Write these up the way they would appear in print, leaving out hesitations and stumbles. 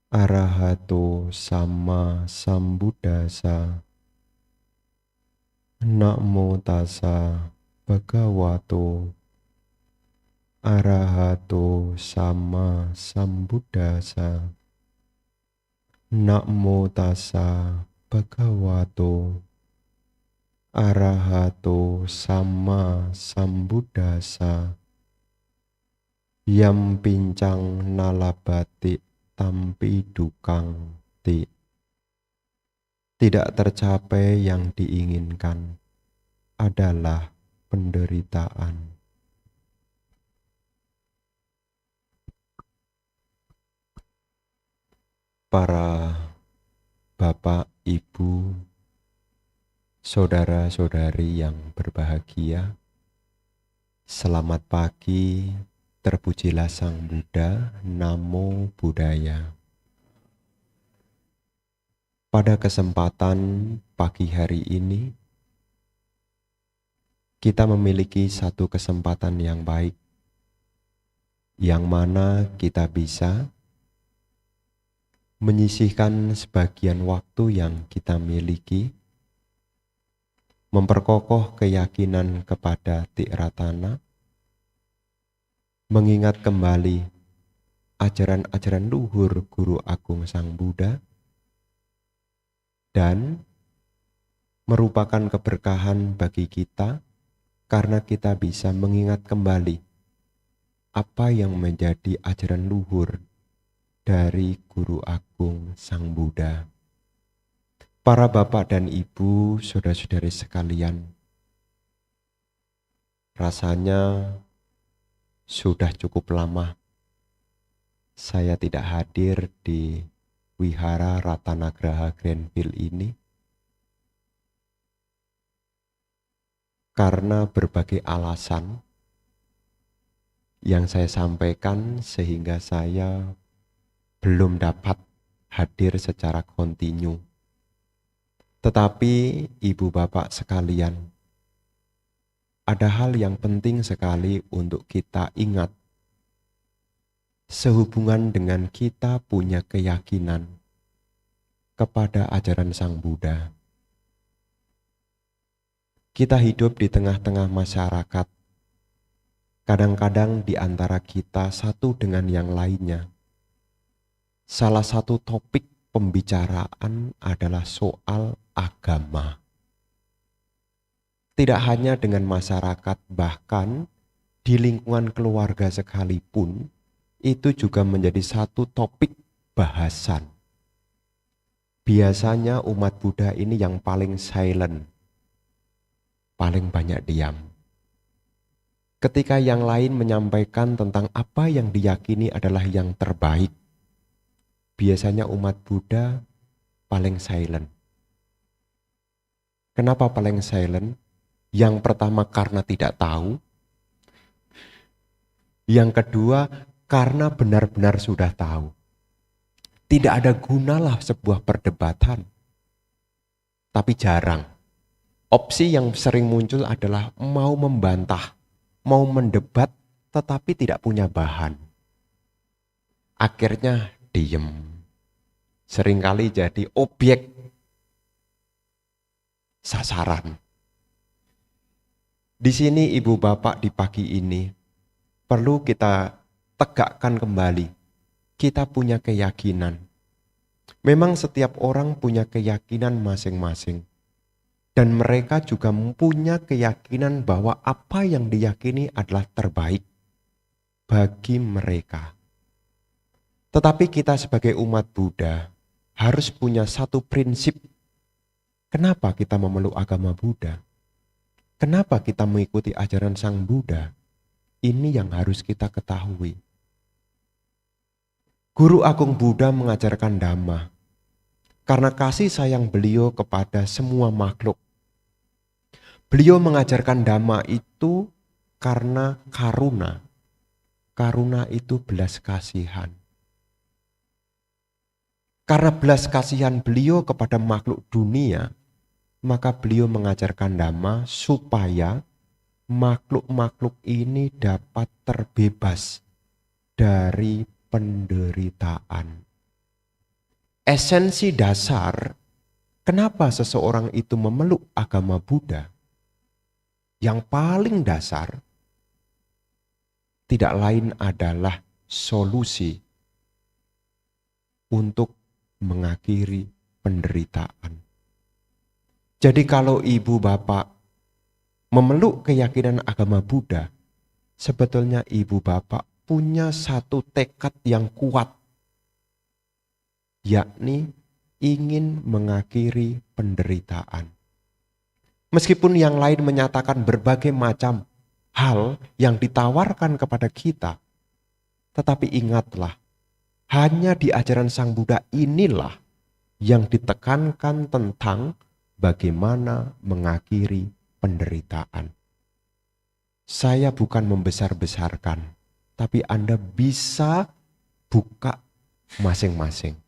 Arahato Sama Sambuddhassa. Namo tassa bhagavato arahato sama sambuddhassa. Namo tassa bhagavato arahato sama sambuddhassa. Yam pincang nalabati tampi dukang ti. Tidak tercapai yang diinginkan adalah penderitaan. Para bapak, ibu, saudara-saudari yang berbahagia, selamat pagi, terpujilah Sang Buddha, Namo Buddhaya. Pada kesempatan pagi hari ini, kita memiliki satu kesempatan yang baik, yang mana kita bisa menyisihkan sebagian waktu yang kita miliki, memperkokoh keyakinan kepada Tiratana, mengingat kembali ajaran-ajaran luhur Guru Agung Sang Buddha, dan merupakan keberkahan bagi kita karena kita bisa mengingat kembali apa yang menjadi ajaran luhur dari Guru Agung Sang Buddha. Para bapak dan ibu, saudara-saudari sekalian, rasanya sudah cukup lama saya tidak hadir di Wihara Ratanagraha Grandville ini karena berbagai alasan yang saya sampaikan sehingga saya belum dapat hadir secara kontinu. Tetapi ibu bapak sekalian, ada hal yang penting sekali untuk kita ingat sehubungan dengan kita punya keyakinan kepada ajaran Sang Buddha. Kita hidup di tengah-tengah masyarakat. Kadang-kadang di antara kita satu dengan yang lainnya, salah satu topik pembicaraan adalah soal agama. Tidak hanya dengan masyarakat, bahkan di lingkungan keluarga sekalipun, itu juga menjadi satu topik bahasan. Biasanya umat Buddha ini yang paling silent, paling banyak diam. Ketika yang lain menyampaikan tentang apa yang diyakini adalah yang terbaik, biasanya umat Buddha paling silent. Kenapa paling silent? Yang pertama karena tidak tahu. Yang kedua karena benar-benar sudah tahu. Tidak ada gunalah sebuah perdebatan. Tapi jarang. Opsi yang sering muncul adalah mau membantah, mau mendebat, tetapi tidak punya bahan. Akhirnya diem. Seringkali jadi objek sasaran. Di sini ibu bapak di pagi ini perlu kita tegakkan kembali. Kita punya keyakinan. Memang setiap orang punya keyakinan masing-masing. Dan mereka juga mempunyai keyakinan bahwa apa yang diyakini adalah terbaik bagi mereka. Tetapi kita sebagai umat Buddha harus punya satu prinsip. Kenapa kita memeluk agama Buddha? Kenapa kita mengikuti ajaran Sang Buddha? Ini yang harus kita ketahui. Guru Agung Buddha mengajarkan Dhamma karena kasih sayang beliau kepada semua makhluk. Beliau mengajarkan Dhamma itu karena karuna. Karuna itu belas kasihan. Karena belas kasihan beliau kepada makhluk dunia, maka beliau mengajarkan Dhamma supaya makhluk-makhluk ini dapat terbebas dari penderitaan. esensi dasar kenapa seseorang itu memeluk agama Buddha, yang paling dasar tidak lain adalah solusi untuk mengakhiri penderitaan. Jadi kalau ibu bapak memeluk keyakinan agama Buddha, sebetulnya ibu bapak punya satu tekad yang kuat, yakni ingin mengakhiri penderitaan. Meskipun yang lain menyatakan berbagai macam hal yang ditawarkan kepada kita, tetapi ingatlah, hanya di ajaran Sang Buddha inilah yang ditekankan tentang bagaimana mengakhiri penderitaan. Saya bukan membesar-besarkan, tapi Anda bisa buka masing-masing.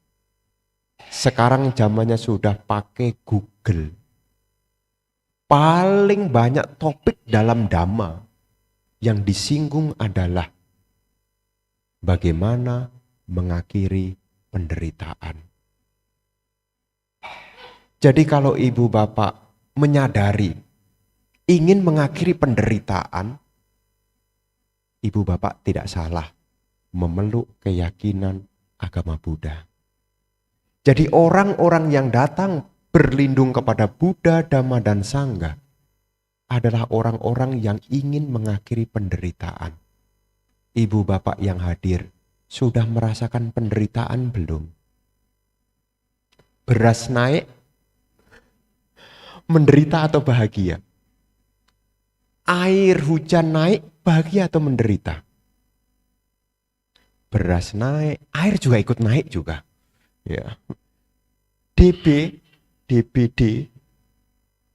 Sekarang zamannya sudah pakai Google. Paling banyak topik dalam Dhamma yang disinggung adalah bagaimana mengakhiri penderitaan. Jadi kalau ibu bapak menyadari ingin mengakhiri penderitaan, ibu bapak tidak salah memeluk keyakinan agama Buddha. Jadi orang-orang yang datang berlindung kepada Buddha, Dhamma, dan Sangha adalah orang-orang yang ingin mengakhiri penderitaan. Ibu bapak yang hadir sudah merasakan penderitaan belum? Beras naik, menderita atau bahagia? Air hujan naik, bahagia atau menderita? Beras naik, air juga ikut naik juga. Ya. DBD,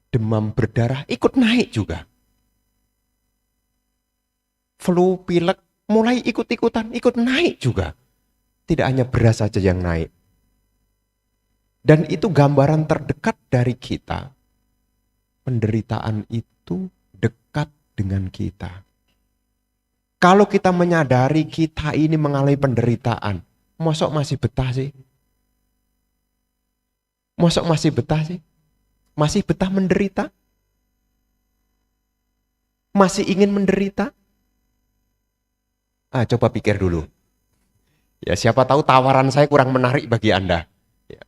demam berdarah ikut naik juga. Flu, pilek mulai ikut-ikutan, ikut naik juga. Tidak hanya beras saja yang naik. Dan itu gambaran terdekat dari kita. Penderitaan itu dekat dengan kita. Kalau kita menyadari kita ini mengalami penderitaan, mosok masih betah sih? Mosok masih betah sih? Masih betah menderita? Masih ingin menderita? Coba pikir dulu. Ya, siapa tahu tawaran saya kurang menarik bagi Anda. Ya.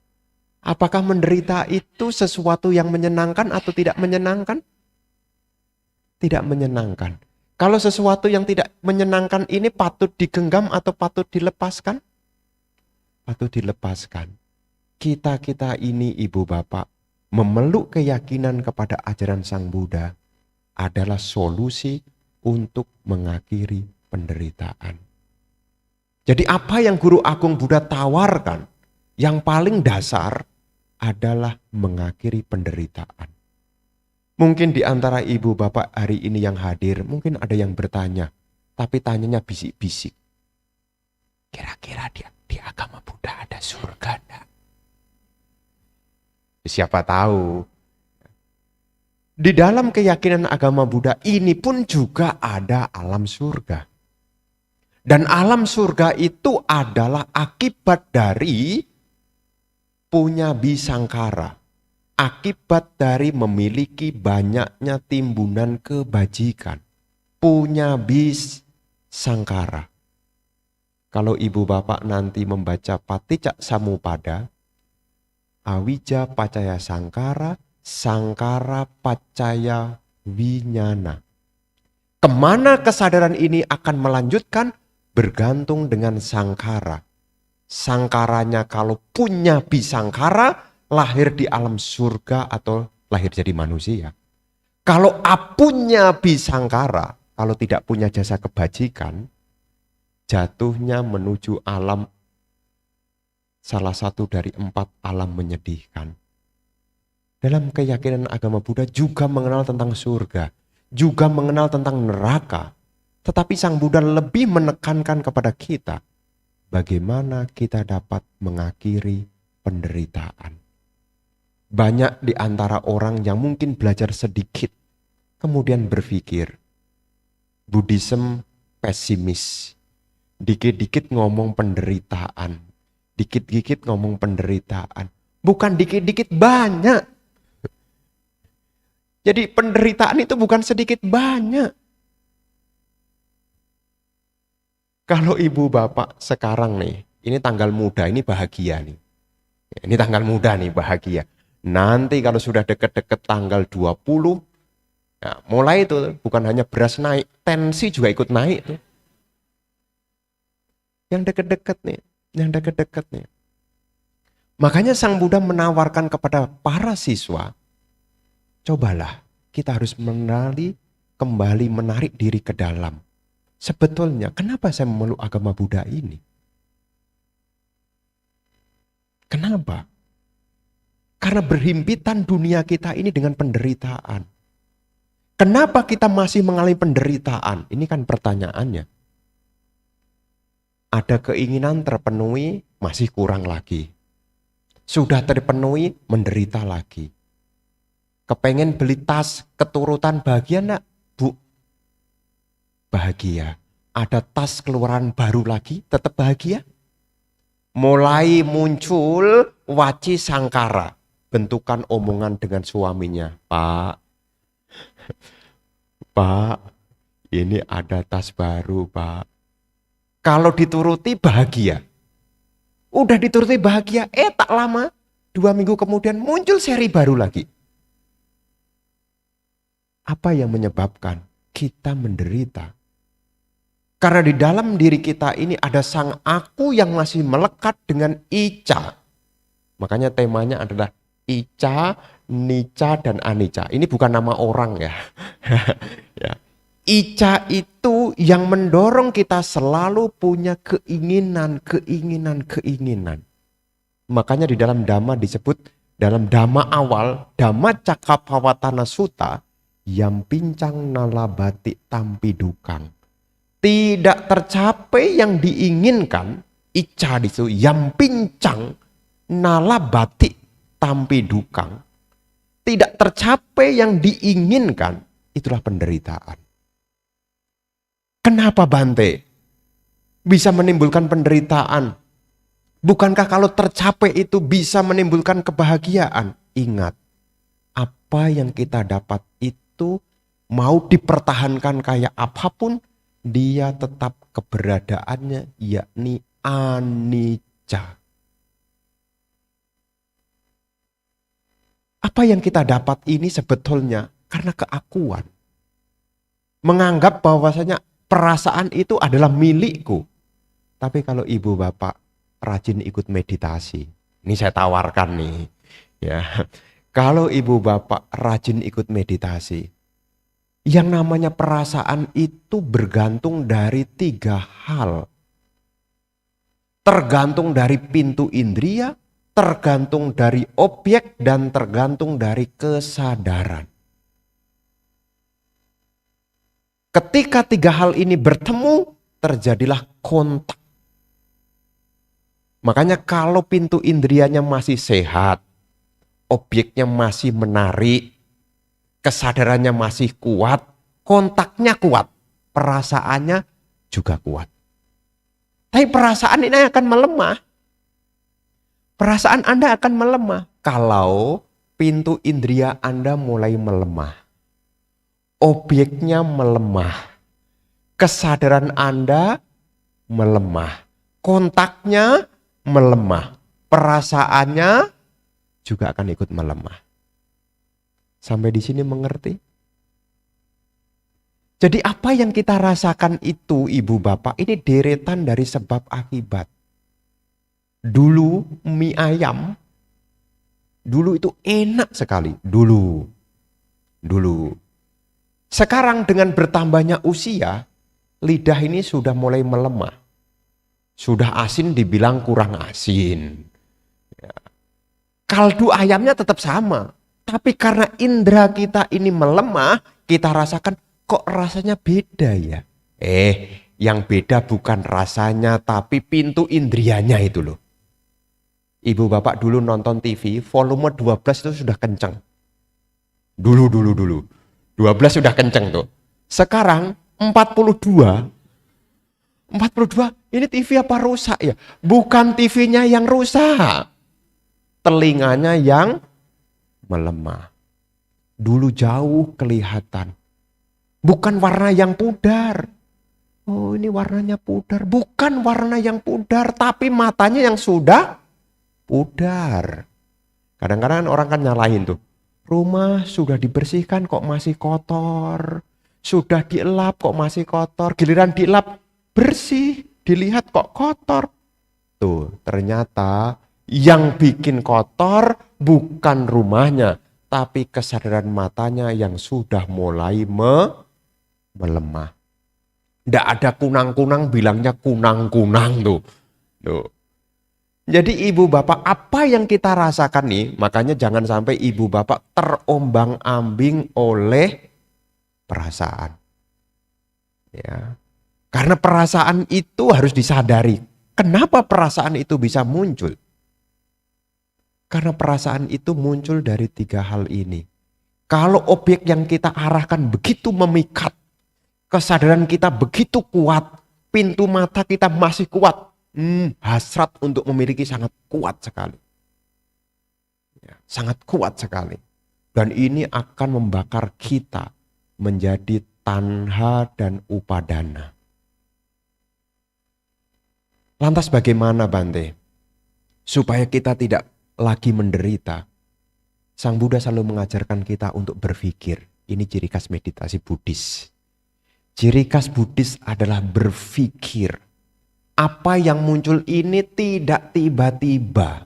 Apakah menderita itu sesuatu yang menyenangkan atau tidak menyenangkan? Tidak menyenangkan. Kalau sesuatu yang tidak menyenangkan ini patut digenggam atau patut dilepaskan? Patut dilepaskan. Kita ini ibu bapak memeluk keyakinan kepada ajaran Sang Buddha adalah solusi untuk mengakhiri penderitaan. Jadi apa yang Guru Agung Buddha tawarkan yang paling dasar adalah mengakhiri penderitaan. Mungkin di antara ibu bapak hari ini yang hadir mungkin ada yang bertanya, tapi tanyanya bisik-bisik. Kira-kira di agama Buddha ada surga enggak? Siapa tahu. Di dalam keyakinan agama Buddha ini pun juga ada alam surga. Dan alam surga itu adalah akibat dari punya bisangkara. Akibat dari memiliki banyaknya timbunan kebajikan. Punya bisangkara. Kalau ibu bapak nanti membaca Paticca Samuppada, Awija Pacaya Sangkara, Sangkara Pacaya Winyana. Kemana kesadaran ini akan melanjutkan? Bergantung dengan sangkara. Sangkaranya kalau punya bisangkara, lahir di alam surga atau lahir jadi manusia. Kalau punya bisangkara, kalau tidak punya jasa kebajikan, jatuhnya menuju alam salah satu dari 4 alam menyedihkan. Dalam keyakinan agama Buddha juga mengenal tentang surga, juga mengenal tentang neraka. Tetapi Sang Buddha lebih menekankan kepada kita bagaimana kita dapat mengakhiri penderitaan. Banyak di antara orang yang mungkin belajar sedikit, kemudian berpikir, Buddhism pesimis, dikit-dikit ngomong penderitaan. Dikit-dikit ngomong penderitaan. Bukan dikit-dikit, banyak. Jadi penderitaan itu bukan sedikit, banyak. Kalau ibu bapak sekarang nih, ini tanggal muda, ini bahagia nih. Ini tanggal muda nih, bahagia. Nanti kalau sudah deket-deket tanggal 20, nah, mulai itu bukan hanya beras naik, tensi juga ikut naik tuh. Yang deket-deket nih, yang deket-deket nih. Makanya Sang Buddha menawarkan kepada para siswa, cobalah kita harus kembali menarik diri ke dalam. Sebetulnya kenapa saya memeluk agama Buddha ini? Kenapa? Karena berhimpitan dunia kita ini dengan penderitaan. Kenapa kita masih mengalami penderitaan? Ini kan pertanyaannya. Ada keinginan terpenuhi, masih kurang lagi. Sudah terpenuhi, menderita lagi. Kepengen beli tas, keturutan bahagia enggak? Bu, bahagia. Ada tas keluaran baru lagi, tetap bahagia. Mulai muncul waci sangkara. Bentukan omongan dengan suaminya. Pak, Pak, ini ada tas baru, Pak. Kalau dituruti bahagia. Udah dituruti bahagia, tak lama, 2 minggu kemudian muncul seri baru lagi. Apa yang menyebabkan kita menderita? Karena di dalam diri kita ini ada sang aku yang masih melekat dengan Ica. Makanya temanya adalah Ica, Nica, dan Anicca. Ini bukan nama orang ya. Ya. Ica itu yang mendorong kita selalu punya keinginan. Makanya di dalam Dhamma disebut, dalam Dhamma awal, Dhamma Cakkappavattana Sutta, yang pincang nalabati tampi dukang. Tidak tercapai yang diinginkan, Ica itu yang pincang nalabati tampi dukang. Tidak tercapai yang diinginkan, itulah penderitaan. Kenapa Bante bisa menimbulkan penderitaan? Bukankah kalau tercapai itu bisa menimbulkan kebahagiaan? Ingat, apa yang kita dapat itu mau dipertahankan kayak apapun, dia tetap keberadaannya yakni anicca. Apa yang kita dapat ini sebetulnya karena keakuan. Menganggap bahwasanya perasaan itu adalah milikku. Tapi kalau ibu bapak rajin ikut meditasi, ini saya tawarkan nih, ya. Kalau ibu bapak rajin ikut meditasi, yang namanya perasaan itu bergantung dari 3 hal. Tergantung dari pintu indria, tergantung dari objek, dan tergantung dari kesadaran. Ketika 3 hal ini bertemu, terjadilah kontak. Makanya kalau pintu indrianya masih sehat, objeknya masih menarik, kesadarannya masih kuat, kontaknya kuat, perasaannya juga kuat. Tapi perasaan ini akan melemah. Perasaan Anda akan melemah kalau pintu indria Anda mulai melemah. Objeknya melemah. Kesadaran Anda melemah. Kontaknya melemah. Perasaannya juga akan ikut melemah. Sampai di sini mengerti? Jadi apa yang kita rasakan itu, ibu bapak, ini deretan dari sebab akibat. Dulu mie ayam, dulu itu enak sekali. Dulu. Sekarang dengan bertambahnya usia, lidah ini sudah mulai melemah. Sudah asin dibilang kurang asin. Ya. Kaldu ayamnya tetap sama. Tapi karena indera kita ini melemah, kita rasakan kok rasanya beda ya. Yang beda bukan rasanya, tapi pintu indrianya itu loh. Ibu bapak dulu nonton TV, volume 12 itu sudah kenceng. Dulu. 12 sudah kenceng tuh. Sekarang 42 Ini TV apa rusak ya? Bukan TV-nya yang rusak. Telinganya yang melemah. Dulu jauh kelihatan. Bukan warna yang pudar. Oh, ini warnanya pudar. Bukan warna yang pudar, tapi matanya yang sudah pudar. Kadang-kadang orang kan nyalahin tuh. Rumah sudah dibersihkan kok masih kotor. Sudah dielap kok masih kotor. Giliran dielap bersih. Dilihat kok kotor. Tuh, ternyata yang bikin kotor bukan rumahnya, tapi kesadaran matanya yang sudah mulai melemah. Nggak ada kunang-kunang, bilangnya kunang-kunang tuh. Tuh. Jadi ibu bapak, apa yang kita rasakan nih, makanya jangan sampai ibu bapak terombang-ambing oleh perasaan. Ya. Karena perasaan itu harus disadari. Kenapa perasaan itu bisa muncul? Karena perasaan itu muncul dari 3 hal ini. Kalau objek yang kita arahkan begitu memikat, kesadaran kita begitu kuat, pintu mata kita masih kuat, hasrat untuk memiliki sangat kuat sekali. Ya, sangat kuat sekali. Dan ini akan membakar kita menjadi tanha dan upadana. Lantas bagaimana Bante? Supaya kita tidak lagi menderita. Sang Buddha selalu mengajarkan kita untuk berpikir. Ini ciri khas meditasi Buddhis. Ciri khas Buddhis adalah berpikir. Apa yang muncul ini tidak tiba-tiba.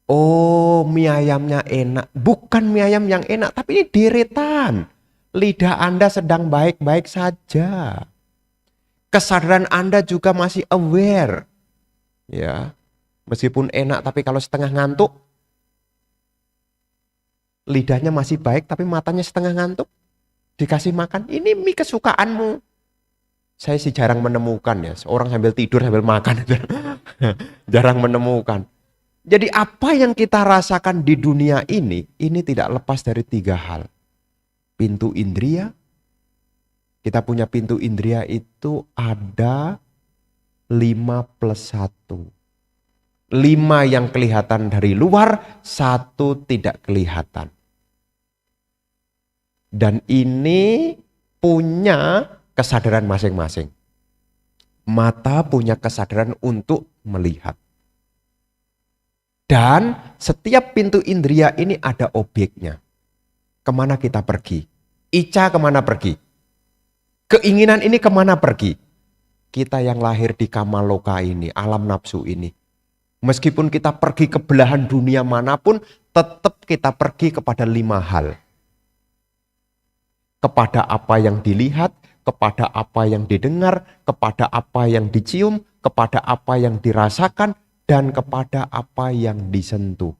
Oh, mie ayamnya enak. Bukan mie ayam yang enak, tapi ini deretan. Lidah Anda sedang baik-baik saja. Kesadaran Anda juga masih aware. Ya. Meskipun enak tapi kalau setengah ngantuk. Lidahnya masih baik tapi matanya setengah ngantuk. Dikasih makan, ini mie kesukaanmu. Saya sih jarang menemukan ya. Orang sambil tidur sambil makan. Jarang menemukan. Jadi apa yang kita rasakan di dunia ini tidak lepas dari 3 hal. Pintu indria. Kita punya pintu indria itu ada 5+1. 5 yang kelihatan dari luar, 1 tidak kelihatan. Dan ini punya kesadaran masing-masing. Mata punya kesadaran untuk melihat. Dan setiap pintu indria ini ada objeknya. Kemana kita pergi? Ica kemana pergi? Keinginan ini kemana pergi? Kita yang lahir di kamaloka ini, alam nafsu ini. Meskipun kita pergi ke belahan dunia manapun, tetap kita pergi kepada 5 hal. Kepada apa yang dilihat, kepada apa yang didengar, kepada apa yang dicium, kepada apa yang dirasakan, dan kepada apa yang disentuh.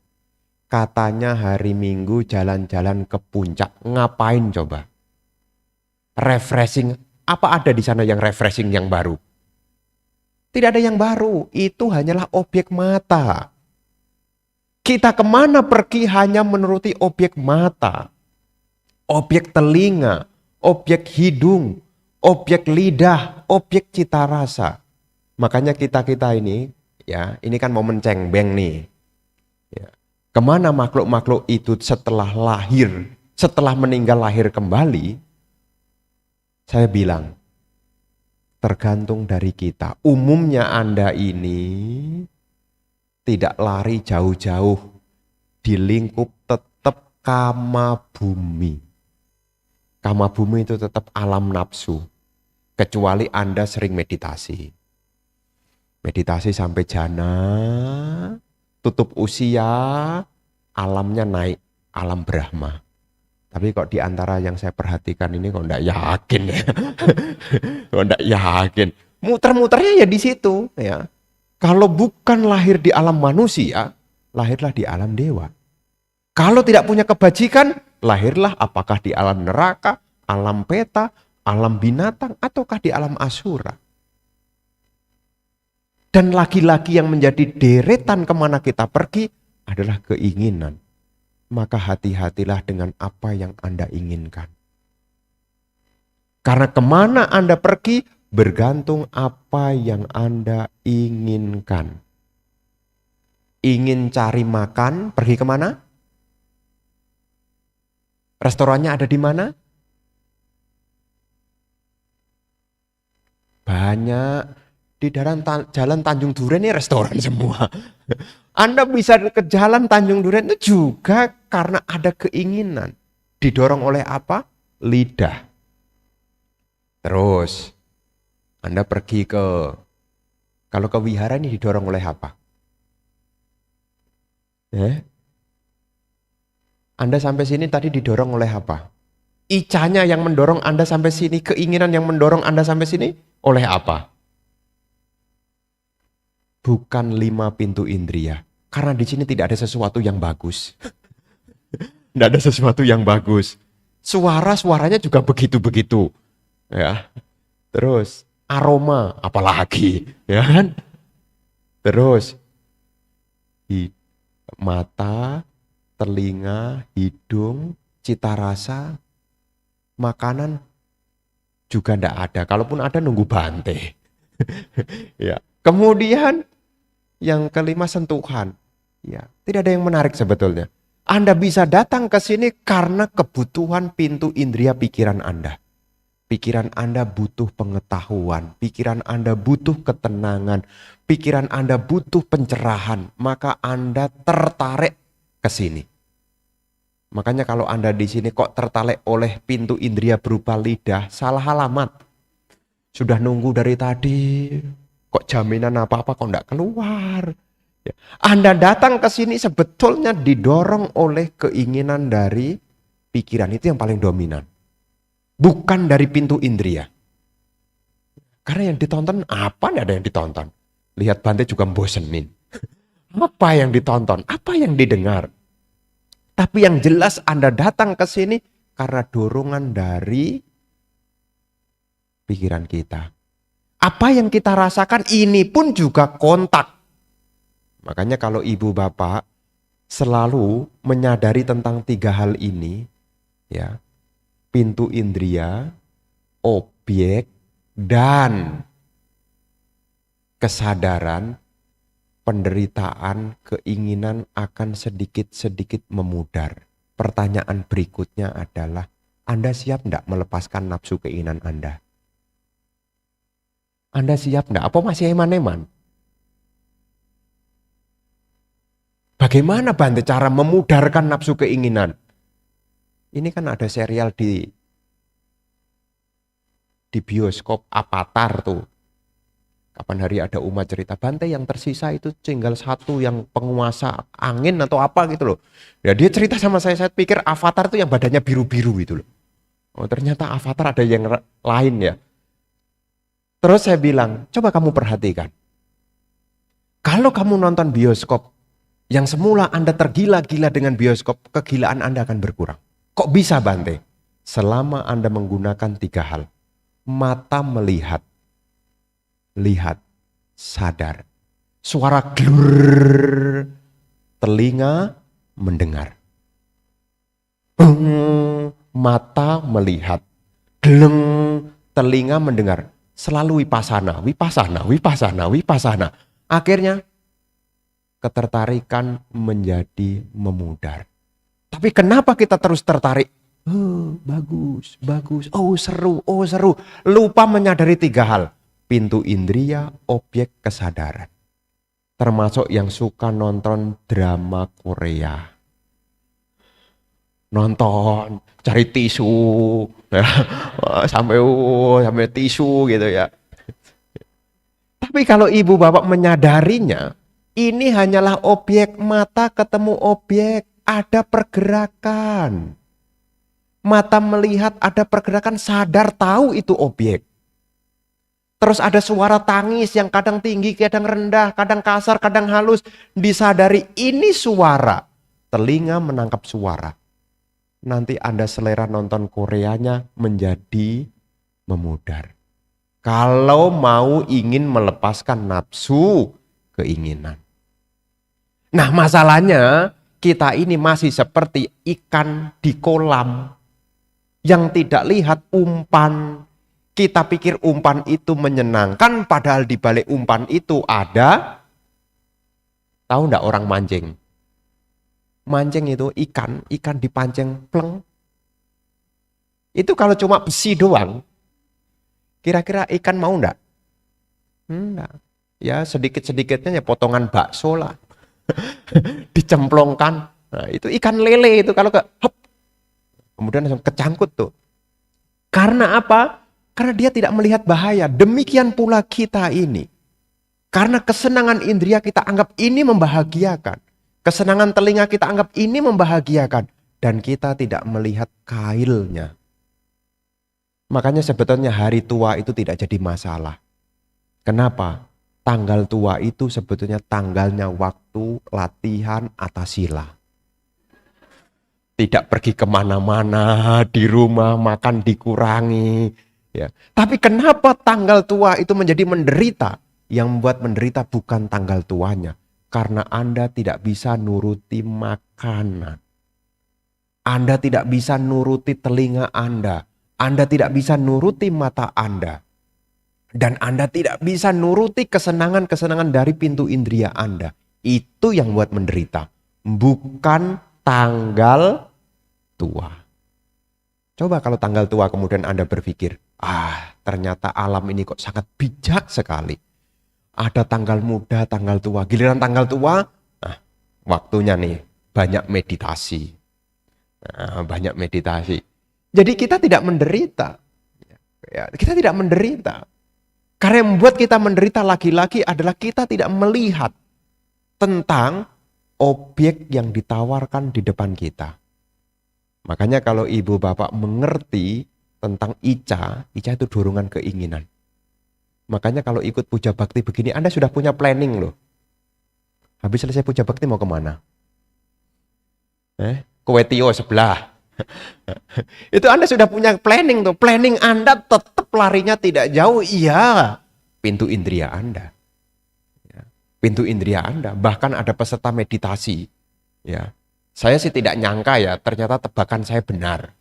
Katanya hari Minggu jalan-jalan ke puncak, ngapain coba? Refreshing, apa ada di sana yang refreshing yang baru? Tidak ada yang baru, itu hanyalah objek mata. Kita kemana pergi hanya menuruti objek mata. Objek telinga, objek hidung, objek lidah, objek cita rasa. Makanya kita-kita ini, ya, ini kan momen cengbeng nih. Ya. Kemana makhluk-makhluk itu setelah lahir, setelah meninggal lahir kembali? Saya bilang, tergantung dari kita. Umumnya Anda ini tidak lari jauh-jauh di lingkup tetap kama bumi. Kama bumi itu tetap alam nafsu. Kecuali Anda sering meditasi. Meditasi sampai jana, tutup usia, alamnya naik, alam Brahma. Tapi kok di antara yang saya perhatikan ini kok enggak yakin ya. Kok enggak yakin. Muter-muternya ya di situ ya. Kalau bukan lahir di alam manusia, lahirlah di alam dewa. Kalau tidak punya kebajikan, lahirlah apakah di alam neraka, alam peta, alam binatang, ataukah di alam asura. Dan lagi-lagi yang menjadi deretan kemana kita pergi adalah keinginan. Maka hati-hatilah dengan apa yang Anda inginkan. Karena kemana Anda pergi bergantung apa yang Anda inginkan. Ingin cari makan, pergi kemana? Restorannya ada di mana? Banyak. Di jalan Tanjung Duren ini restoran semua. Anda bisa ke jalan Tanjung Duren itu juga karena ada keinginan. Didorong oleh apa? Lidah. Terus, Anda pergi kalau ke wihara ini didorong oleh apa? Anda sampai sini tadi didorong oleh apa? Icanya yang mendorong Anda sampai sini, keinginan yang mendorong Anda sampai sini, oleh apa? Bukan 5 pintu indria. Karena di sini tidak ada sesuatu yang bagus. Tidak ada sesuatu yang bagus. Suaranya juga begitu-begitu. Ya. Terus aroma apalagi, ya kan? Terus mata, telinga, hidung, cita rasa, makanan juga tidak ada. Kalaupun ada nunggu bante. Ya. Kemudian yang kelima sentuhan. Ya, tidak ada yang menarik sebetulnya. Anda bisa datang ke sini karena kebutuhan pintu indria pikiran Anda. Pikiran Anda butuh pengetahuan, pikiran Anda butuh ketenangan, pikiran Anda butuh pencerahan, maka Anda tertarik ke sini. Makanya kalau Anda di sini kok tertarik oleh pintu indria berupa lidah, salah alamat. Sudah nunggu dari tadi, kok jaminan apa-apa kok enggak keluar. Ya. Anda datang ke sini sebetulnya didorong oleh keinginan dari pikiran, itu yang paling dominan. Bukan dari pintu indria. Karena yang ditonton apa? Tidak ada yang ditonton. Lihat Bante juga bosenin. Apa yang ditonton? Apa yang didengar? Tapi yang jelas Anda datang ke sini karena dorongan dari pikiran kita. Apa yang kita rasakan ini pun juga kontak. Makanya kalau ibu bapak selalu menyadari tentang 3 hal ini, ya, pintu indria, objek, dan kesadaran, penderitaan, keinginan akan sedikit-sedikit memudar. Pertanyaan berikutnya adalah, Anda siap enggak melepaskan nafsu keinginan Anda? Anda siap enggak? Apa masih eman-eman? Bagaimana Bante cara memudarkan nafsu keinginan? Ini kan ada serial di bioskop Avatar tuh. Kapan hari ada umat cerita, Bante yang tersisa itu tinggal 1 yang penguasa angin atau apa gitu loh. Ya dia cerita sama saya pikir Avatar itu yang badannya biru-biru gitu loh. Oh ternyata Avatar ada yang lain ya. Terus saya bilang, coba kamu perhatikan. Kalau kamu nonton bioskop, yang semula Anda tergila-gila dengan bioskop, kegilaan Anda akan berkurang. Kok bisa Bante? Selama Anda menggunakan 3 hal. Mata melihat, lihat, sadar. Suara glur, telinga mendengar. Mata melihat, gleng, telinga mendengar. Selalu wipasana, wipasana, wipasana, wipasana. Akhirnya ketertarikan menjadi memudar. Tapi kenapa kita terus tertarik? Oh, bagus, bagus. Oh, seru, oh, seru. Lupa menyadari 3 hal. Pintu indria, objek, kesadaran. Termasuk yang suka nonton drama Korea. Nonton, cari tisu. Ya. Sampai tisu gitu ya. Tapi kalau ibu bapak menyadarinya, ini hanyalah objek, mata ketemu objek. Ada pergerakan. Mata melihat ada pergerakan, sadar tahu itu objek. Terus ada suara tangis yang kadang tinggi, kadang rendah, kadang kasar, kadang halus. Disadari ini suara. Telinga menangkap suara. Nanti Anda selera nonton Koreanya menjadi memudar. Kalau mau ingin melepaskan nafsu keinginan. Nah masalahnya, kita ini masih seperti ikan di kolam yang tidak lihat umpan, Kita pikir umpan itu menyenangkan, padahal di balik umpan itu ada, tahu enggak orang mancing? Mancing itu ikan dipancing pleng. Itu kalau cuma besi doang, kira-kira ikan mau enggak? Enggak. Ya sedikit-sedikitnya ya potongan bakso lah. Dicemplongkan. Nah, itu ikan lele itu kalau hop, kemudian langsung kecangkut tuh. Karena apa? Karena dia tidak melihat bahaya. Demikian pula kita ini. Karena kesenangan indria kita anggap ini membahagiakan. Kesenangan telinga kita anggap ini membahagiakan. Dan kita tidak melihat kailnya. Makanya sebetulnya hari tua itu tidak jadi masalah. Kenapa? Tanggal tua itu sebetulnya tanggalnya waktu latihan atasila. Tidak pergi kemana-mana, di rumah makan dikurangi. Ya. Tapi kenapa tanggal tua itu menjadi menderita? Yang membuat menderita bukan tanggal tuanya. Karena Anda tidak bisa nuruti makanan. Anda tidak bisa nuruti telinga Anda. Anda tidak bisa nuruti mata Anda. Dan Anda tidak bisa nuruti kesenangan-kesenangan dari pintu indria Anda. Itu yang membuat menderita. Bukan tanggal tua. Coba kalau tanggal tua kemudian Anda berpikir, ternyata alam ini kok sangat bijak sekali. Ada tanggal muda, tanggal tua. Giliran tanggal tua, waktunya nih banyak meditasi. Banyak meditasi. Jadi kita tidak menderita. Ya, kita tidak menderita. Karena yang membuat kita menderita lagi-lagi adalah kita tidak melihat tentang objek yang ditawarkan di depan kita. Makanya kalau ibu bapak mengerti tentang Ica itu dorongan keinginan. Makanya kalau ikut puja bakti begini, Anda sudah punya planning loh. Habis selesai puja bakti mau kemana? Kuetio sebelah. Itu Anda sudah punya planning tuh. Planning Anda tetap larinya tidak jauh. Iya, pintu indria Anda. Ya, pintu indria Anda. Bahkan ada peserta meditasi. Ya, saya sih tidak nyangka ya. Ternyata tebakan saya benar.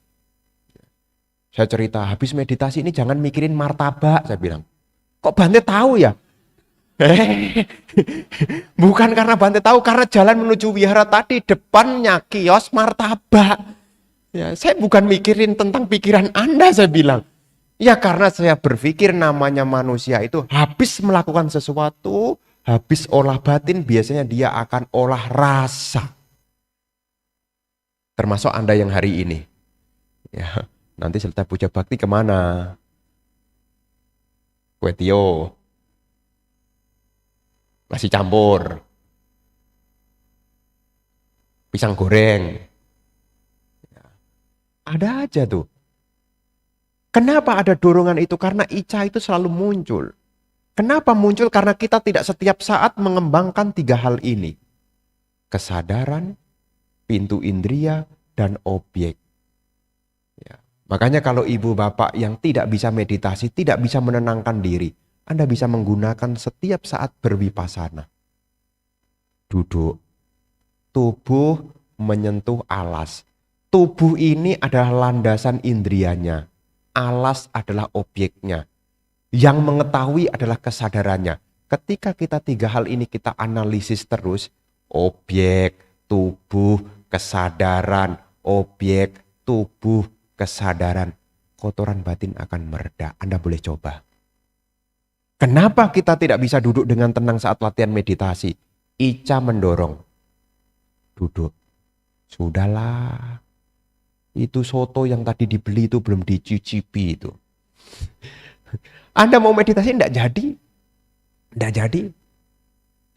Saya cerita habis meditasi ini jangan mikirin martabak. Saya bilang, kok Bante tahu ya? Bukan karena Bante tahu, karena jalan menuju wihara tadi depannya kios martabak. Ya, saya bukan mikirin tentang pikiran Anda, saya bilang. Ya karena saya berpikir namanya manusia itu habis melakukan sesuatu, habis olah batin, biasanya dia akan olah rasa. Termasuk Anda yang hari ini. Ya, nanti selesai puja bakti kemana? Kuetio. Nasi campur. Pisang goreng. Ada aja tuh. Kenapa ada dorongan itu? Karena Ica itu selalu muncul. Kenapa muncul? Karena kita tidak setiap saat mengembangkan 3 hal ini. Kesadaran, pintu indria, dan objek. Ya. Makanya kalau ibu bapak yang tidak bisa meditasi, tidak bisa menenangkan diri, Anda bisa menggunakan setiap saat berwipasana. Duduk. Tubuh menyentuh alas. Tubuh ini adalah landasan indrianya. Alas adalah objeknya. Yang mengetahui adalah kesadarannya. Ketika kita 3 hal ini kita analisis terus, objek, tubuh, kesadaran, objek, tubuh, kesadaran, kotoran batin akan mereda. Anda boleh coba. Kenapa kita tidak bisa duduk dengan tenang saat latihan meditasi? Ica mendorong. Duduk. Sudahlah. Itu soto yang tadi dibeli itu belum dicicipi itu. Anda mau meditasi enggak jadi. Enggak jadi.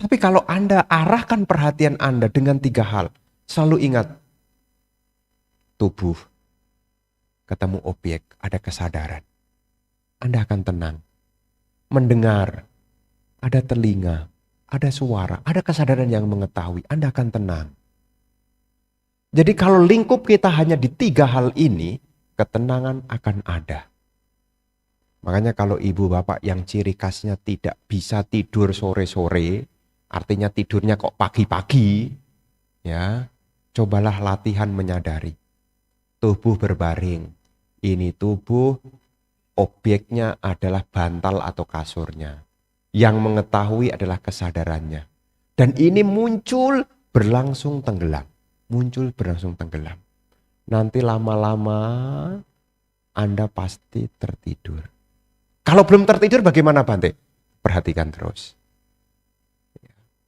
Tapi kalau Anda arahkan perhatian Anda dengan 3 hal. Selalu ingat. Tubuh. Ketemu objek. Ada kesadaran. Anda akan tenang. Mendengar. Ada telinga. Ada suara. Ada kesadaran yang mengetahui. Anda akan tenang. Jadi kalau lingkup kita hanya di 3 hal ini, ketenangan akan ada. Makanya kalau ibu bapak yang ciri khasnya tidak bisa tidur sore-sore, artinya tidurnya kok pagi-pagi, ya, cobalah latihan menyadari. Tubuh berbaring, ini tubuh, Objeknya adalah bantal atau kasurnya. Yang mengetahui adalah kesadarannya. Dan ini muncul berlangsung tenggelam. Muncul berlangsung tenggelam. Nanti lama-lama Anda pasti tertidur. Kalau belum tertidur bagaimana Bante? Perhatikan terus.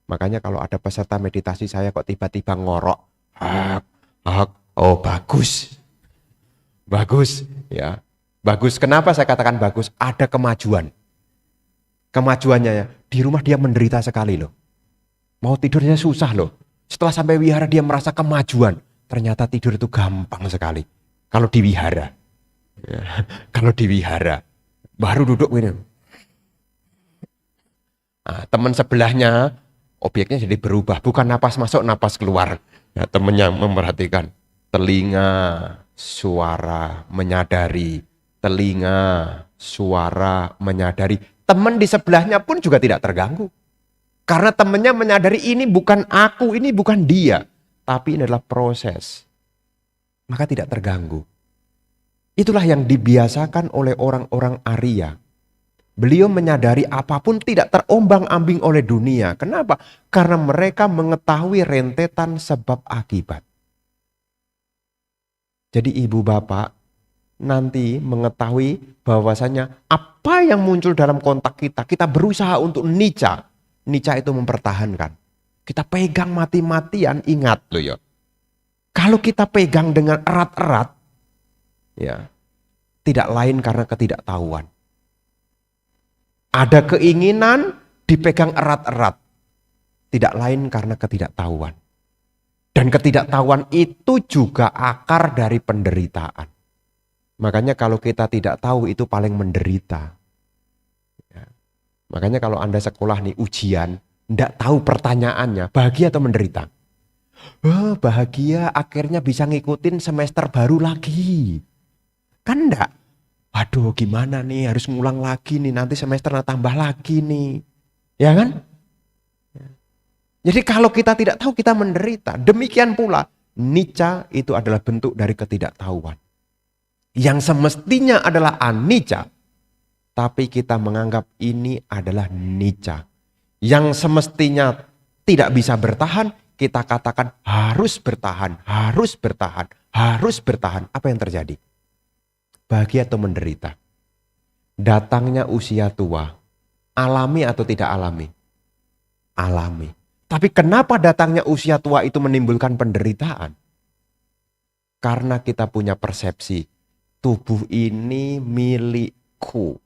Makanya kalau ada peserta meditasi saya kok tiba-tiba ngorok. Oh bagus. Bagus ya. Bagus. Kenapa saya katakan bagus? Ada kemajuan. Kemajuannya ya. Di rumah dia menderita sekali loh. Mau tidurnya susah loh. Setelah sampai wihara dia merasa kemajuan. Ternyata tidur itu gampang sekali. Kalau di wihara. Ya. Kalau di wihara. Baru duduk gini. Nah, teman sebelahnya objeknya jadi berubah. Bukan napas masuk, napas keluar. Ya, temannya memperhatikan. Telinga, suara, menyadari. Telinga, suara, menyadari. Teman di sebelahnya pun juga tidak terganggu. Karena temannya menyadari ini bukan aku, ini bukan dia. Tapi ini adalah proses. Maka tidak terganggu. Itulah yang dibiasakan oleh orang-orang Arya. Beliau menyadari apapun tidak terombang-ambing oleh dunia. Kenapa? Karena mereka mengetahui rentetan sebab akibat. Jadi ibu bapak nanti mengetahui bahwasanya apa yang muncul dalam kontak kita, kita berusaha untuk nica. Nica itu mempertahankan. Kita pegang mati-matian, ingat loh ya. Kalau kita pegang dengan erat-erat, ya, tidak lain karena ketidaktahuan. Ada keinginan dipegang erat-erat. Tidak lain karena ketidaktahuan. Dan ketidaktahuan itu juga akar dari penderitaan. Makanya kalau kita tidak tahu itu paling menderita. Ya. Makanya kalau Anda sekolah nih ujian, tidak tahu pertanyaannya, bahagia atau menderita? Oh, bahagia akhirnya bisa ngikutin semester baru lagi. Kan enggak? Waduh gimana nih harus ngulang lagi nih nanti semester tambah lagi nih. Ya kan? Jadi kalau kita tidak tahu kita menderita. Demikian pula nica itu adalah bentuk dari ketidaktahuan. Yang semestinya adalah anicca. Tapi kita menganggap ini adalah nica. Yang semestinya tidak bisa bertahan. Kita katakan harus bertahan, harus bertahan, harus bertahan. Apa yang terjadi? Bahagia atau menderita? Datangnya usia tua, alami atau tidak alami? Alami. Tapi kenapa datangnya usia tua itu menimbulkan penderitaan? Karena kita punya persepsi, tubuh ini milikku.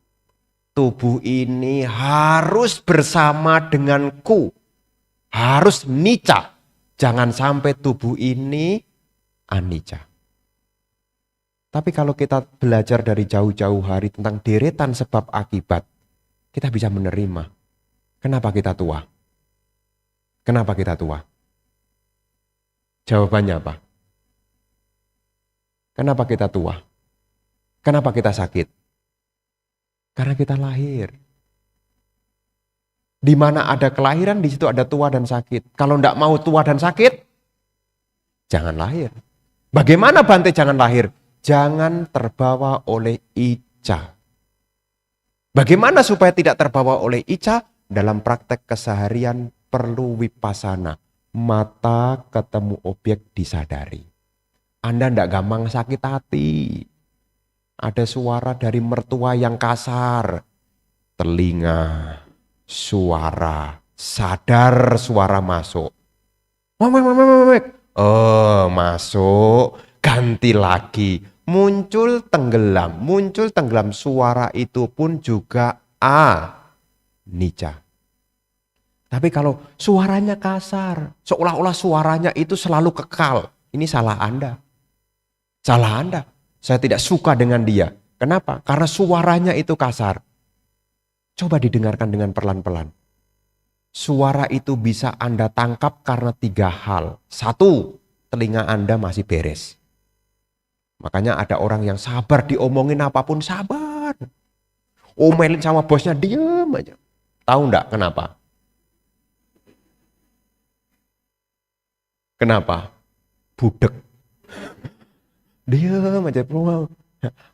Tubuh ini harus bersama denganku. Harus nica. Jangan sampai tubuh ini anicca. Tapi kalau kita belajar dari jauh-jauh hari tentang deretan sebab akibat, kita bisa menerima. Kenapa kita tua? Kenapa kita tua? Jawabannya apa? Kenapa kita tua? Kenapa kita sakit? Karena kita lahir. Di mana ada kelahiran, di situ ada tua dan sakit. Kalau tidak mau tua dan sakit, jangan lahir. Bagaimana Bante jangan lahir? Jangan terbawa oleh icca. Bagaimana supaya tidak terbawa oleh icca? Dalam praktek keseharian perlu vipassana. Mata ketemu objek disadari. Anda tidak gampang sakit hati. Ada suara dari mertua yang kasar. Telinga, suara, sadar suara masuk. Oh masuk. Ganti lagi, muncul tenggelam, suara itu pun juga anicca. Tapi kalau suaranya kasar, seolah-olah suaranya itu selalu kekal, ini salah Anda. Salah Anda, saya tidak suka dengan dia. Kenapa? Karena suaranya itu kasar. Coba didengarkan dengan pelan-pelan. Suara itu bisa Anda tangkap karena 3 hal. 1, telinga Anda masih beres. Makanya ada orang yang sabar diomongin apapun sabar. Omelin sama bosnya diam aja. Tahu enggak kenapa? Kenapa? Budek. Diam aja.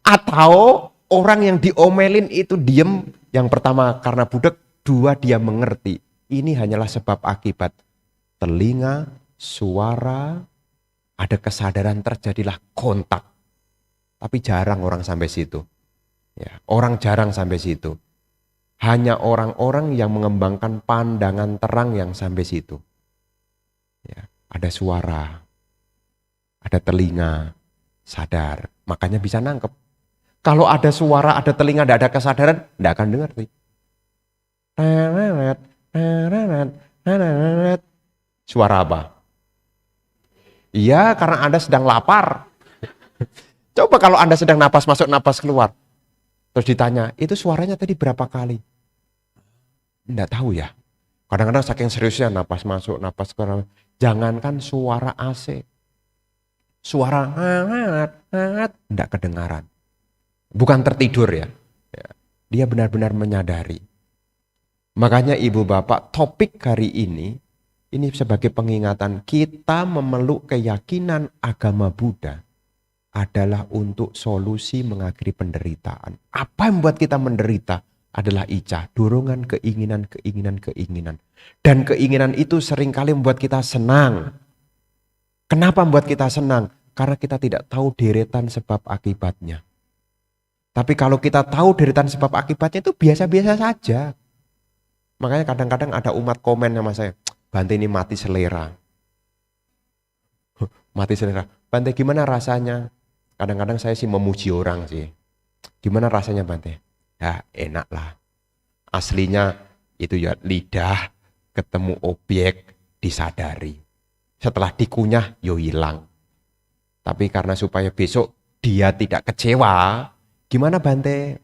Atau orang yang diomelin itu diem, yang pertama karena budek, dua dia mengerti. Ini hanyalah sebab akibat. Telinga, suara, ada kesadaran, terjadilah kontak. Tapi jarang orang sampai situ. Ya, orang jarang sampai situ. Hanya orang-orang yang mengembangkan pandangan terang yang sampai situ. Ya, ada suara, ada telinga, sadar. Makanya bisa nangkep. Kalau ada suara, ada telinga, tidak ada kesadaran, tidak akan dengar. Suara apa? Iya, karena Anda sedang lapar. Coba kalau Anda sedang napas masuk, napas keluar. Terus ditanya, itu suaranya tadi berapa kali? Tidak tahu ya. Kadang-kadang saking seriusnya napas masuk, napas keluar. Jangankan suara AC. Suara tidak kedengaran. Bukan tertidur ya. Dia benar-benar menyadari. Makanya ibu bapak, topik hari ini sebagai pengingatan kita memeluk keyakinan agama Buddha adalah untuk solusi mengakhiri penderitaan. Apa yang membuat kita menderita adalah icah, dorongan, keinginan. Dan keinginan itu seringkali membuat kita senang. Kenapa membuat kita senang? Karena kita tidak tahu deretan sebab akibatnya. Tapi kalau kita tahu deretan sebab akibatnya itu biasa-biasa saja. Makanya kadang-kadang ada umat komen sama saya, Bante ini mati selera. Mati selera. Bante gimana rasanya? Kadang-kadang saya sih memuji orang sih. Gimana rasanya Bante? Ya enak lah. Aslinya itu ya lidah ketemu objek disadari. Setelah dikunyah yo hilang. Tapi karena supaya besok dia tidak kecewa, gimana Bante?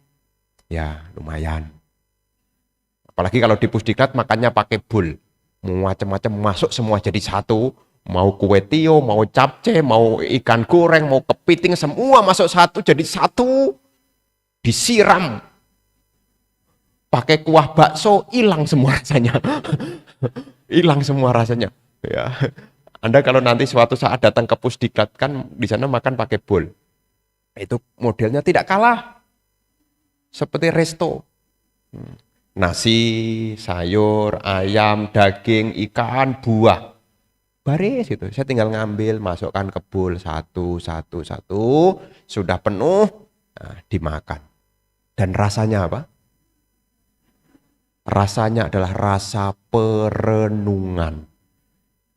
Ya lumayan. Apalagi kalau di Pusdiklat makannya pakai bowl. Macam-macam masuk semua jadi satu. Mau kue tio, mau capce, mau ikan goreng, mau kepiting, semua masuk satu jadi satu. Disiram. Pakai kuah bakso, hilang semua rasanya. Hilang semua rasanya. Ya. Anda kalau nanti suatu saat datang ke Pusdiklat kan di sana makan pakai bowl. Itu modelnya tidak kalah. Seperti resto. Nasi, sayur, ayam, daging, ikan, buah. Baris itu. Saya tinggal ngambil, masukkan ke bowl satu. Sudah penuh, nah, dimakan. Dan rasanya apa? Rasanya adalah rasa perenungan.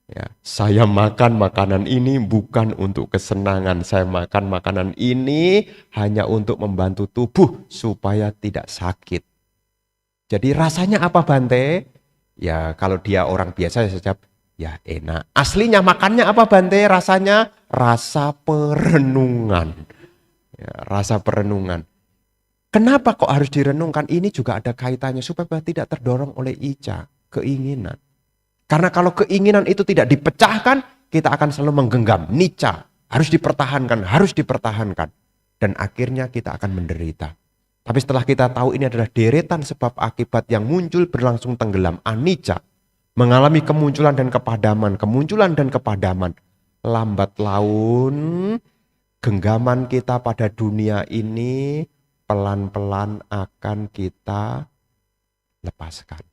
Ya, saya makan makanan ini bukan untuk kesenangan. Saya makan makanan ini hanya untuk membantu tubuh supaya tidak sakit. Jadi rasanya apa Bante? Ya kalau dia orang biasa saya jawab, ya enak. Aslinya makannya apa Bante? Rasanya rasa perenungan. Ya, rasa perenungan. Kenapa kok harus direnungkan? Ini juga ada kaitannya supaya tidak terdorong oleh icah, keinginan. Karena kalau keinginan itu tidak dipecahkan, kita akan selalu menggenggam. Nicca, harus dipertahankan. Dan akhirnya kita akan menderita. Tapi setelah kita tahu ini adalah deretan sebab akibat yang muncul berlangsung tenggelam. Anicca, mengalami kemunculan dan kepadaman. Lambat laun, genggaman kita pada dunia ini pelan-pelan akan kita lepaskan.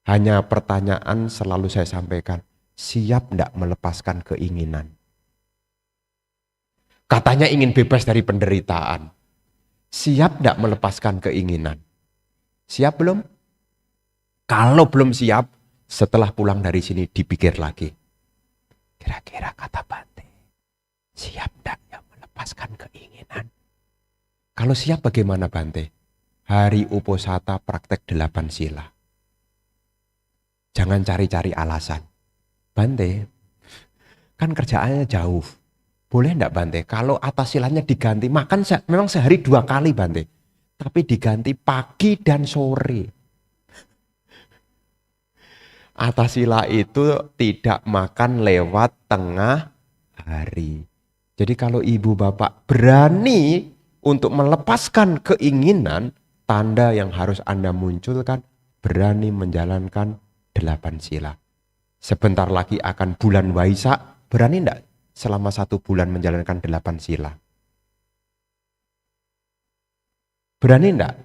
Hanya pertanyaan selalu saya sampaikan, siap tidak melepaskan keinginan? Katanya ingin bebas dari penderitaan. Siap tidak melepaskan keinginan? Siap belum? Kalau belum siap, setelah pulang dari sini dipikir lagi. Kira-kira kata Bante, siap tidak ya melepaskan keinginan? Kalau siap bagaimana Bante? Hari Uposatha praktek 8 sila. Jangan cari-cari alasan. Bante, kan kerjaannya jauh. Boleh enggak Bante? Kalau atas silanya diganti, makan memang sehari 2 kali Bante. Tapi diganti pagi dan sore. Atas sila itu tidak makan lewat tengah hari. Jadi kalau ibu bapak berani untuk melepaskan keinginan, tanda yang harus Anda munculkan, berani menjalankan 8 sila. Sebentar lagi akan bulan Waisak, berani enggak selama 1 bulan menjalankan 8 sila? Berani enggak?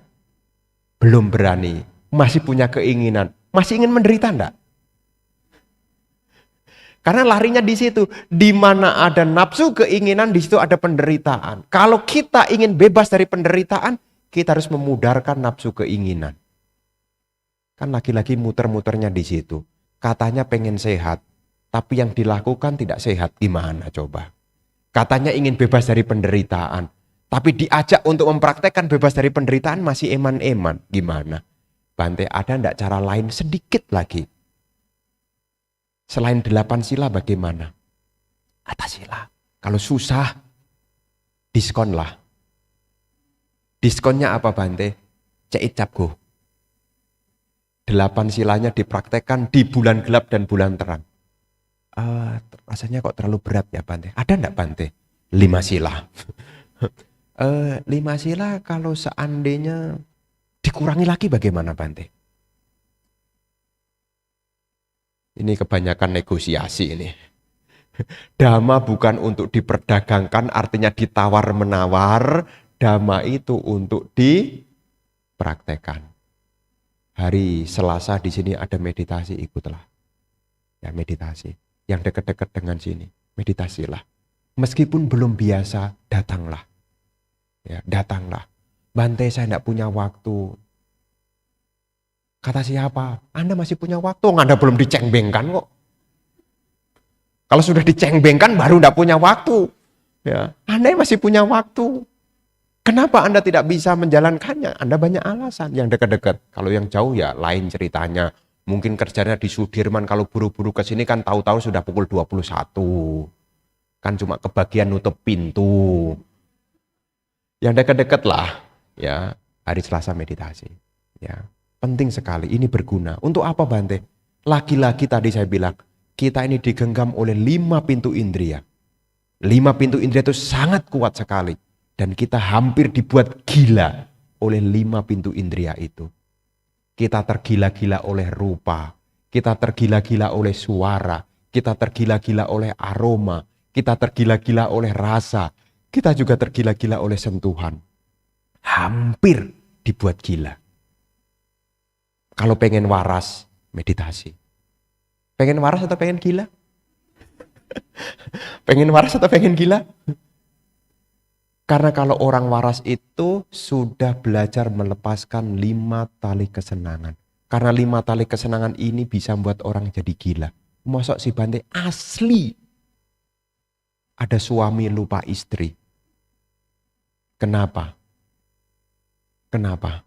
Belum berani. Masih punya keinginan. Masih ingin menderita enggak? Karena larinya di situ. Di mana ada nafsu keinginan, di situ ada penderitaan. Kalau kita ingin bebas dari penderitaan, kita harus memudarkan nafsu keinginan. Kan laki-laki muter-muternya di situ. Katanya pengen sehat, tapi yang dilakukan tidak sehat. Gimana coba? Katanya ingin bebas dari penderitaan, tapi diajak untuk mempraktekkan bebas dari penderitaan masih eman-eman. Gimana? Bante, ada enggak cara lain sedikit lagi? Selain 8 sila bagaimana? Atas sila. Kalau susah, diskonlah. Diskonnya apa Bante? Ceit capgo. 8 silanya dipraktekkan di bulan gelap dan bulan terang. Rasanya kok terlalu berat ya Bante. Ada enggak Bante? 5 sila. 5 sila kalau seandainya dikurangi lagi bagaimana Bante? Ini kebanyakan negosiasi ini. Dhamma bukan untuk diperdagangkan, artinya ditawar-menawar. Dhamma itu untuk dipraktekkan. Hari Selasa di sini ada meditasi, ikutlah. Ya meditasi. Yang dekat-dekat dengan sini, meditasilah. Meskipun belum biasa, datanglah. Ya, datanglah. Bante, saya tidak punya waktu. Kata siapa? Anda masih punya waktu, Anda belum dicengbengkan kok. Kalau sudah dicengbengkan baru tidak punya waktu. Ya, Anda masih punya waktu. Kenapa Anda tidak bisa menjalankannya? Anda banyak alasan. Yang dekat-dekat. Kalau yang jauh ya lain ceritanya. Mungkin kerjanya di Sudirman, kalau buru-buru ke sini kan tahu-tahu sudah pukul 21. Kan cuma kebagian nutup pintu. Yang dekat-dekat lah, ya hari Selasa meditasi. Ya, penting sekali, ini berguna. Untuk apa Bante? Lagi-lagi tadi saya bilang, kita ini digenggam oleh 5 pintu indria. 5 pintu indria itu sangat kuat sekali. Dan kita hampir dibuat gila oleh 5 pintu indria itu. Kita tergila-gila oleh rupa, kita tergila-gila oleh suara, kita tergila-gila oleh aroma, kita tergila-gila oleh rasa, kita juga tergila-gila oleh sentuhan. Hampir dibuat gila. Kalau pengen waras, meditasi. Pengen waras atau pengen gila? Pengen waras atau pengen gila? Karena kalau orang waras itu sudah belajar melepaskan 5 tali kesenangan. Karena 5 tali kesenangan ini bisa membuat orang jadi gila. Mosok si Bante asli. Ada suami lupa istri. Kenapa? Kenapa?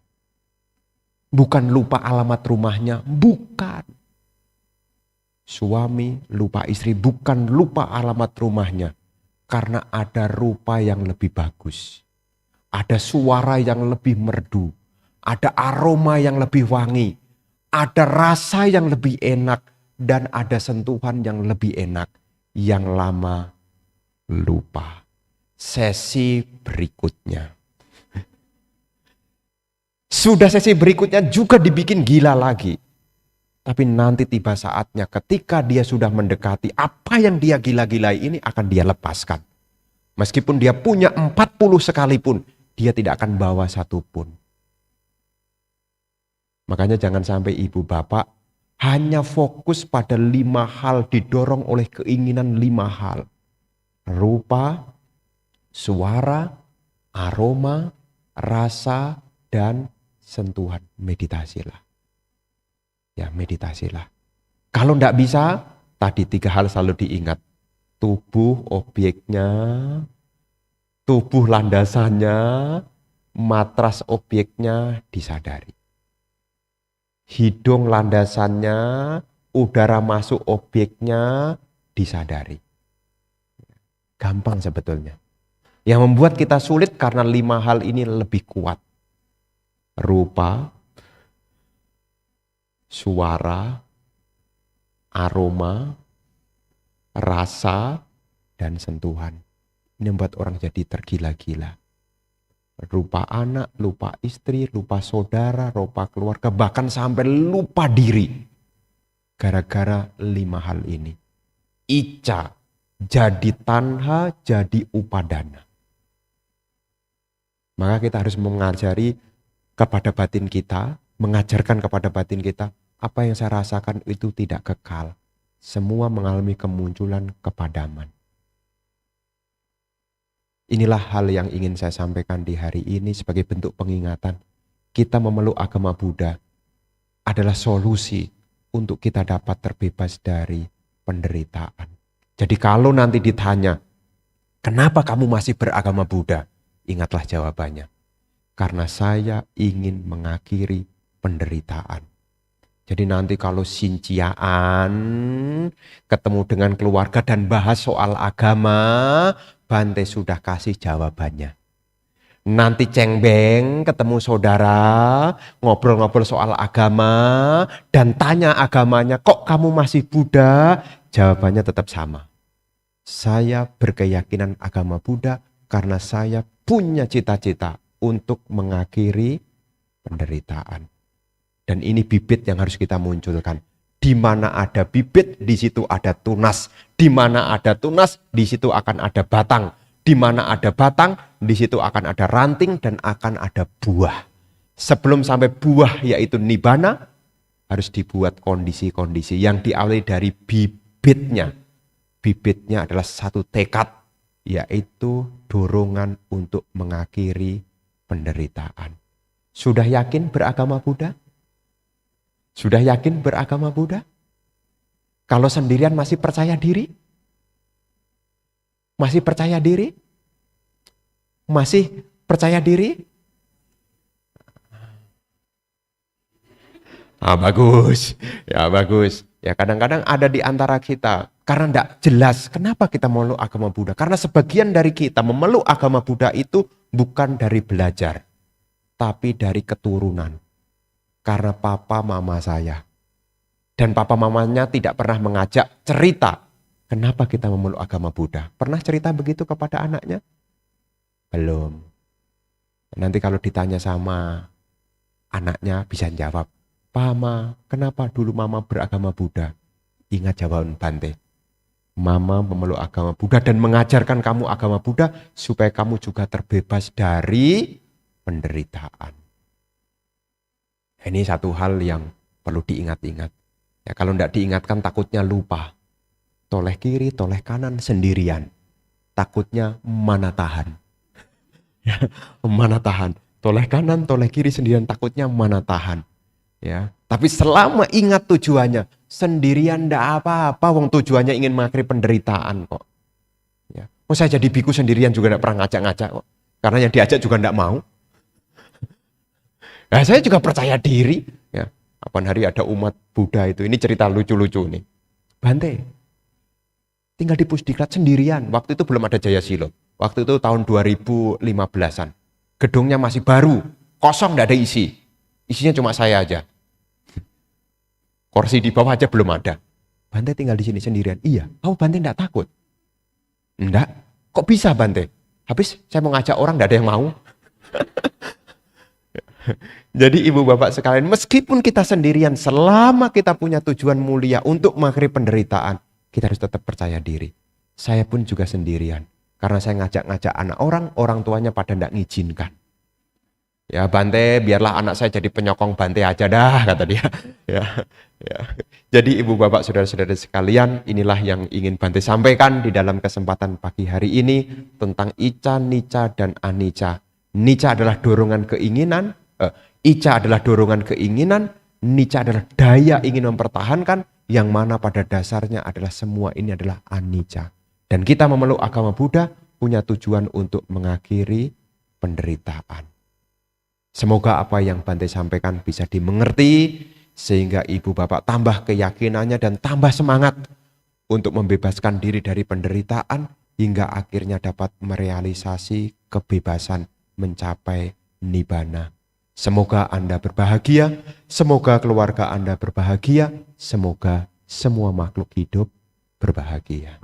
Bukan lupa alamat rumahnya, bukan. Suami lupa istri, bukan lupa alamat rumahnya. Karena ada rupa yang lebih bagus. Ada suara yang lebih merdu. Ada aroma yang lebih wangi. Ada rasa yang lebih enak. Dan ada sentuhan yang lebih enak. Yang lama lupa. Sesi berikutnya. Sudah sesi berikutnya juga dibikin gila lagi. Tapi nanti tiba saatnya ketika dia sudah mendekati apa yang dia gila-gilai ini akan dia lepaskan. Meskipun dia punya 40 sekalipun, dia tidak akan bawa satupun. Makanya jangan sampai ibu bapak hanya fokus pada 5 hal, didorong oleh keinginan 5 hal. Rupa, suara, aroma, rasa, dan sentuhan. Meditasilah. Ya meditasilah. Kalau tidak bisa, tadi 3 hal selalu diingat. Tubuh objeknya, tubuh landasannya, matras objeknya disadari. Hidung landasannya, udara masuk objeknya disadari. Gampang sebetulnya. Yang membuat kita sulit karena 5 hal ini lebih kuat. Rupa, suara, aroma, rasa, dan sentuhan. Ini membuat orang jadi tergila-gila. Lupa anak, lupa istri, lupa saudara, lupa keluarga, bahkan sampai lupa diri. Gara-gara 5 hal ini. Ica, jadi tanha, jadi upadana. Maka kita harus mengajari kepada batin kita, mengajarkan kepada batin kita, apa yang saya rasakan itu tidak kekal. Semua mengalami kemunculan kepadaman. Inilah hal yang ingin saya sampaikan di hari ini sebagai bentuk pengingatan. Kita memeluk agama Buddha adalah solusi untuk kita dapat terbebas dari penderitaan. Jadi kalau nanti ditanya, kenapa kamu masih beragama Buddha? Ingatlah jawabannya. Karena saya ingin mengakhiri penderitaan. Jadi nanti kalau sinciaan, ketemu dengan keluarga dan bahas soal agama, Bante sudah kasih jawabannya. Nanti cengbeng, ketemu saudara, ngobrol-ngobrol soal agama, dan tanya agamanya, kok kamu masih Buddha? Jawabannya tetap sama. Saya berkeyakinan agama Buddha karena saya punya cita-cita untuk mengakhiri penderitaan. Dan ini bibit yang harus kita munculkan. Di mana ada bibit, di situ ada tunas. Di mana ada tunas, di situ akan ada batang. Di mana ada batang, di situ akan ada ranting dan akan ada buah. Sebelum sampai buah yaitu nibbana, harus dibuat kondisi-kondisi yang diawali dari bibitnya. Bibitnya adalah satu tekad, yaitu dorongan untuk mengakhiri penderitaan. Sudah yakin beragama Buddha? Sudah yakin beragama Buddha? Kalau sendirian masih percaya diri? Masih percaya diri? Masih percaya diri? Bagus. Ya bagus. Ya kadang-kadang ada di antara kita. Karena tidak jelas kenapa kita memeluk agama Buddha. Karena sebagian dari kita memeluk agama Buddha itu bukan dari belajar. Tapi dari keturunan. Karena papa mama saya. Dan papa mamanya tidak pernah mengajak cerita. Kenapa kita memeluk agama Buddha? Pernah cerita begitu kepada anaknya? Belum. Nanti kalau ditanya sama anaknya bisa jawab. Mama, kenapa dulu mama beragama Buddha? Ingat jawaban Bante. Mama memeluk agama Buddha dan mengajarkan kamu agama Buddha supaya kamu juga terbebas dari penderitaan. Ini satu hal yang perlu diingat-ingat. Ya, kalau tidak diingatkan takutnya lupa. Toleh kiri, toleh kanan sendirian. Takutnya mana tahan. Ya, mana tahan. Toleh kanan, toleh kiri sendirian, takutnya mana tahan. Ya, tapi selama ingat tujuannya, sendirian tidak apa-apa. Wong tujuannya ingin mengakhiri penderitaan kok. Ya, saya jadi biku sendirian juga tidak pernah ngajak-ngajak kok. Karena yang diajak juga tidak mau. Nah, saya juga percaya diri. Ya, apaan hari ada umat Buddha itu. Ini cerita lucu-lucu nih. Bante, tinggal di Pusdiklat sendirian. Waktu itu belum ada Jaya Silo. Waktu itu tahun 2015-an. Gedungnya masih baru. Kosong, tidak ada isi. Isinya cuma saya aja. Kursi di bawah aja belum ada. Bante tinggal di sini sendirian. Iya. Kamu Bante tidak takut? Enggak. Kok bisa Bante? Habis saya mau ngajak orang tidak ada yang mau. Jadi ibu bapak sekalian, meskipun kita sendirian, selama kita punya tujuan mulia untuk mengakhiri penderitaan, kita harus tetap percaya diri. Saya pun juga sendirian. Karena saya ngajak-ngajak anak orang, orang tuanya pada tidak ngizinkan. Ya Bante, biarlah anak saya jadi penyokong Bante aja dah, kata dia. Ya. Jadi ibu bapak saudara-saudara sekalian, inilah yang ingin Bante sampaikan di dalam kesempatan pagi hari ini tentang Icca, Nicca, dan Anicca. Nicca adalah dorongan keinginan, Icca adalah dorongan keinginan, Nicca adalah daya ingin mempertahankan, yang mana pada dasarnya adalah semua ini adalah anicca. Dan kita memeluk agama Buddha punya tujuan untuk mengakhiri penderitaan. Semoga apa yang Bante sampaikan bisa dimengerti, sehingga ibu bapak tambah keyakinannya dan tambah semangat untuk membebaskan diri dari penderitaan, hingga akhirnya dapat merealisasi kebebasan mencapai nibbana. Semoga Anda berbahagia, semoga keluarga Anda berbahagia, semoga semua makhluk hidup berbahagia.